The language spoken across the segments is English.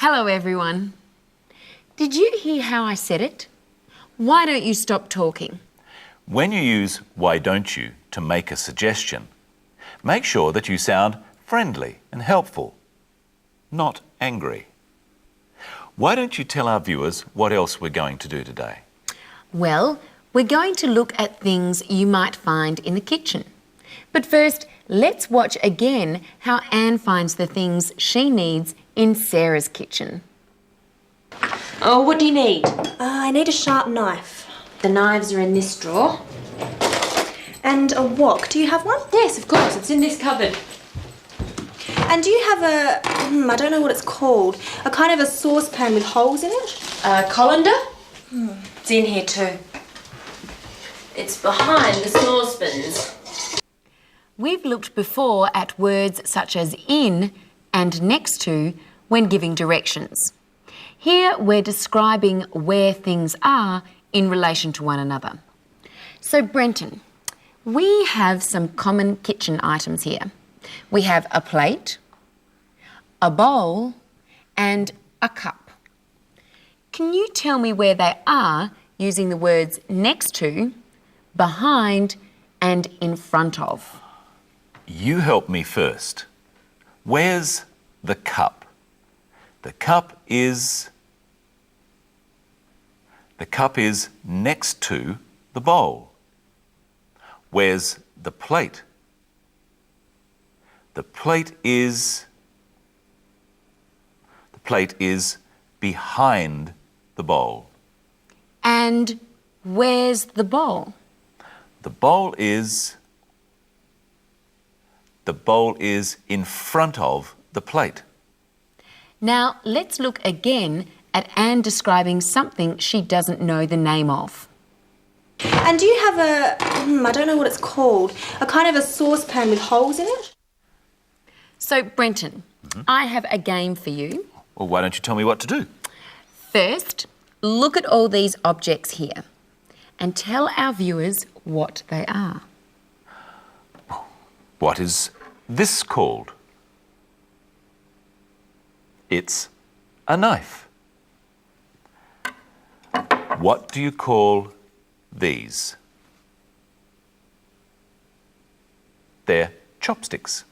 Hello, everyone. Did you hear how I said it? Why don't you stop talking? When you use why don't you to make a suggestion, make sure that you sound friendly and helpful, not angry. Why don't you tell our viewers what else we're going to do today? Well, we're going to look at things you might find in the kitchen. But first, let's watch again how Anne finds the things she needs in Sarah's kitchen. Oh, what do you need? I need a sharp knife. The knives are in this drawer. And a wok. Do you have one? Yes, of course, it's in this cupboard. And do you have a, I don't know what it's called, a kind of a saucepan with holes in it? Colander? It's in here too. It's behind the saucepans. We've looked before at words such as in and next to when giving directions. Here we're describing where things are in relation to one another. So Brenton, we have some common kitchen items here. We have a plate, a bowl, and a cup. Can you tell me where they are using the words next to, behind, and in front of? You help me first. Where's the cup? The cup is next to the bowl. Where's the plate? The plate is behind the bowl. And where's the bowl? The bowl is in front of the plate. Now let's look again at Anne describing something she doesn't know the name of. And do you have a, I don't know what it's called, a kind of a saucepan with holes in it? So Brenton, I have a game for you. Well, why don't you tell me what to do? First, look at all these objects here and tell our viewers what they are. What is this called? It's a knife. What do you call these? They're chopsticks.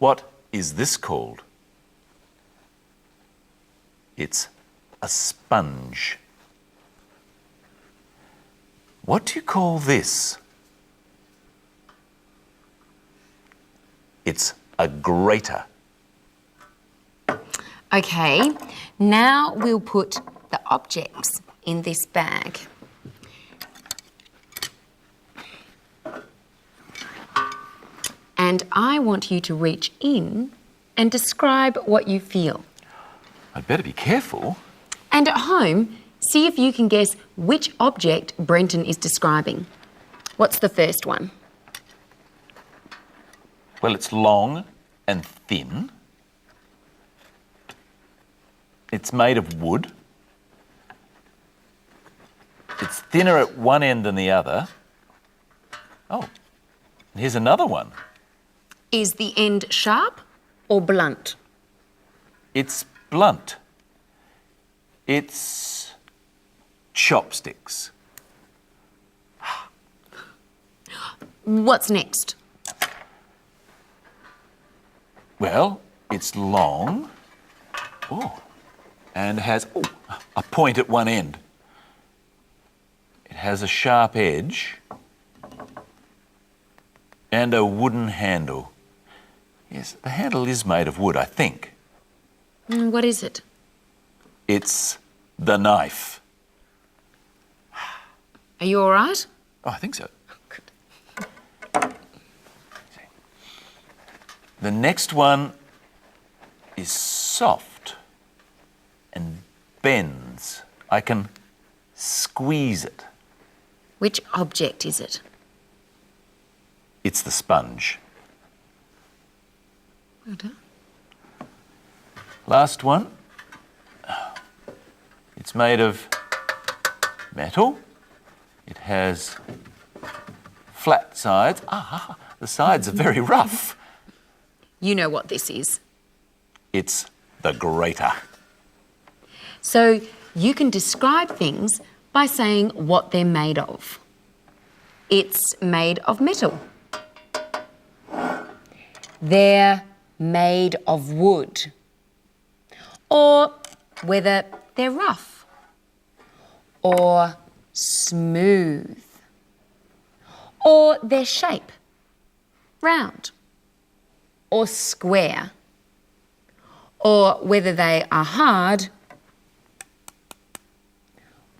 What is this called? It's a sponge. What do you call this? It's a grater. Okay, now we'll put the objects in this bag. And I want you to reach in and describe what you feel. I'd better be careful. And at home, see if you can guess which object Brenton is describing. What's the first one? Well, it's long and thin. It's made of wood. It's thinner at one end than the other. Oh, here's another one. Is the end sharp or blunt? It's blunt. It's chopsticks. What's next? Well, it's long. Oh, and has a point at one end. It has a sharp edge and a wooden handle. Yes, the handle is made of wood, I think. What is it? It's the knife. Are you all right? Oh, I think so. Good. The next one is soft and bends. I can squeeze it. Which object is it? It's the sponge. Well done. Last one. It's made of metal. It has flat sides. The sides are very rough. You know what this is. It's the grater. So you can describe things by saying what they're made of. It's made of metal. They're made of wood. Or whether they're rough or smooth. Or their shape, round or square. Or whether they are hard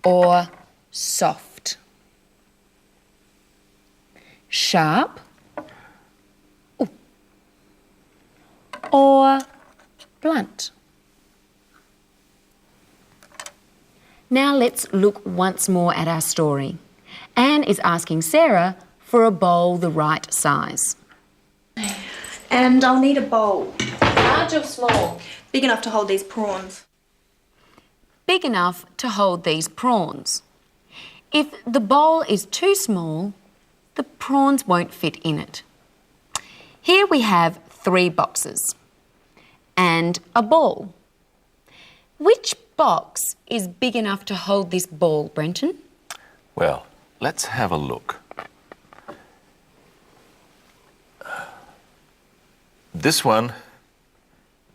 or soft. Sharp or blunt. Now let's look once more at our story. Anne is asking Sarah for a bowl the right size. And I'll need a bowl. Large or small? Big enough to hold these prawns. Big enough to hold these prawns. If the bowl is too small, the prawns won't fit in it. Here we have 3 boxes and a ball. Which box is big enough to hold this ball, Brenton? Well, let's have a look. This one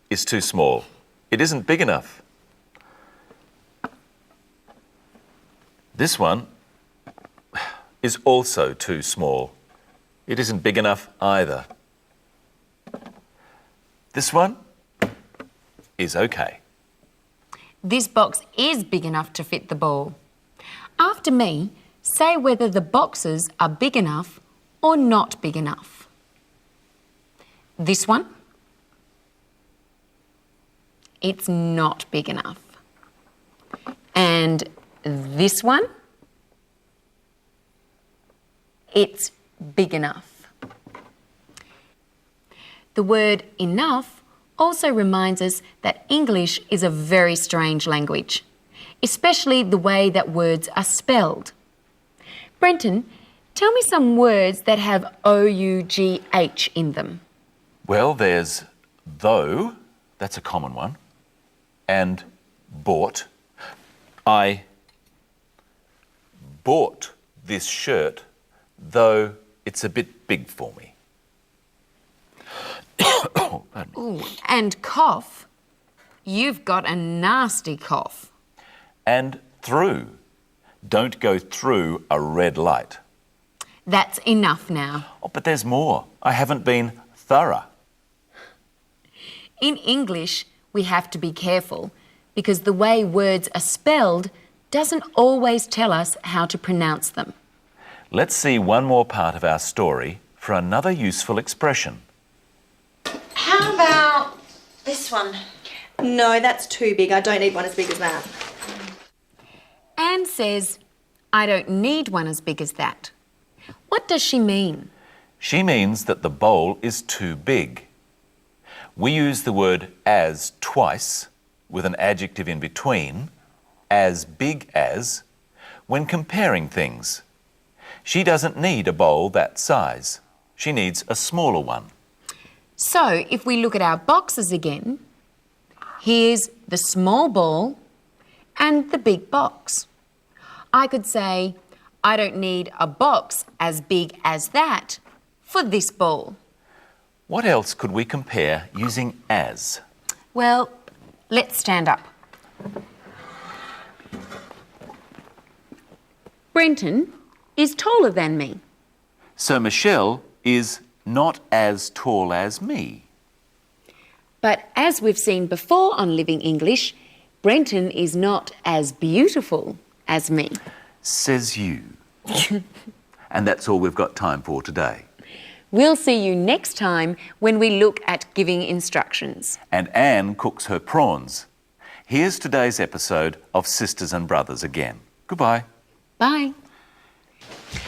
is too small. It isn't big enough. This one is also too small. It isn't big enough either. This one is okay. This box is big enough to fit the ball. After me, say whether the boxes are big enough or not big enough. This one? It's not big enough. And this one? It's big enough. The word enough also reminds us that English is a very strange language, especially the way that words are spelled. Brenton, tell me some words that have O-U-G-H in them. Well, there's though, that's a common one, and bought. I bought this shirt, though it's a bit big for me. Pardon me. Ooh, and cough. You've got a nasty cough. And through. Don't go through a red light. That's enough now. Oh, but there's more. I haven't been thorough. In English, we have to be careful because the way words are spelled doesn't always tell us how to pronounce them. Let's see one more part of our story for another useful expression. How about this one? No, that's too big. I don't need one as big as that. Anne says, I don't need one as big as that. What does she mean? She means that the bowl is too big. We use the word as twice with an adjective in between, as big as, when comparing things. She doesn't need a bowl that size. She needs a smaller one. So, if we look at our boxes again, here's the small ball and the big box. I could say, I don't need a box as big as that for this ball. What else could we compare using as? Well, let's stand up. Brenton is taller than me. So Michelle is not as tall as me. But as we've seen before on Living English, Brenton is not as beautiful as me. Says you. And that's all we've got time for today. We'll see you next time when we look at giving instructions. And Anne cooks her prawns. Here's today's episode of Sisters and Brothers again. Goodbye. Bye.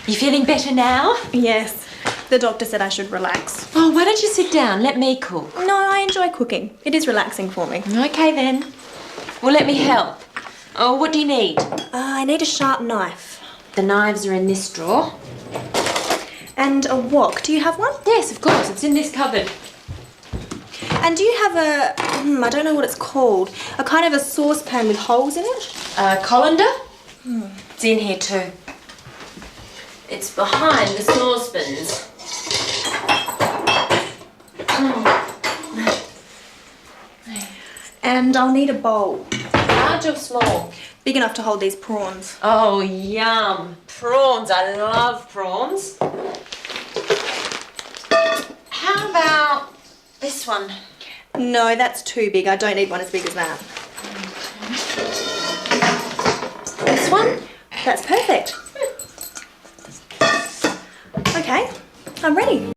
You feeling better now? Yes. The doctor said I should relax. Oh, why don't you sit down? Let me cook. No, I enjoy cooking. It is relaxing for me. Okay then. Well, let me help. Oh, what do you need? I need a sharp knife. The knives are in this drawer. And a wok. Do you have one? Yes, of course. It's in this cupboard. And do you have I don't know what it's called. A kind of a saucepan with holes in it. Colander? It's in here too. It's behind the saucepans. And I'll need a bowl. Large or small? Big enough to hold these prawns. Oh, yum. Prawns. I love prawns. How about this one? No, that's too big. I don't need one as big as that. This one? That's perfect. Okay, I'm ready.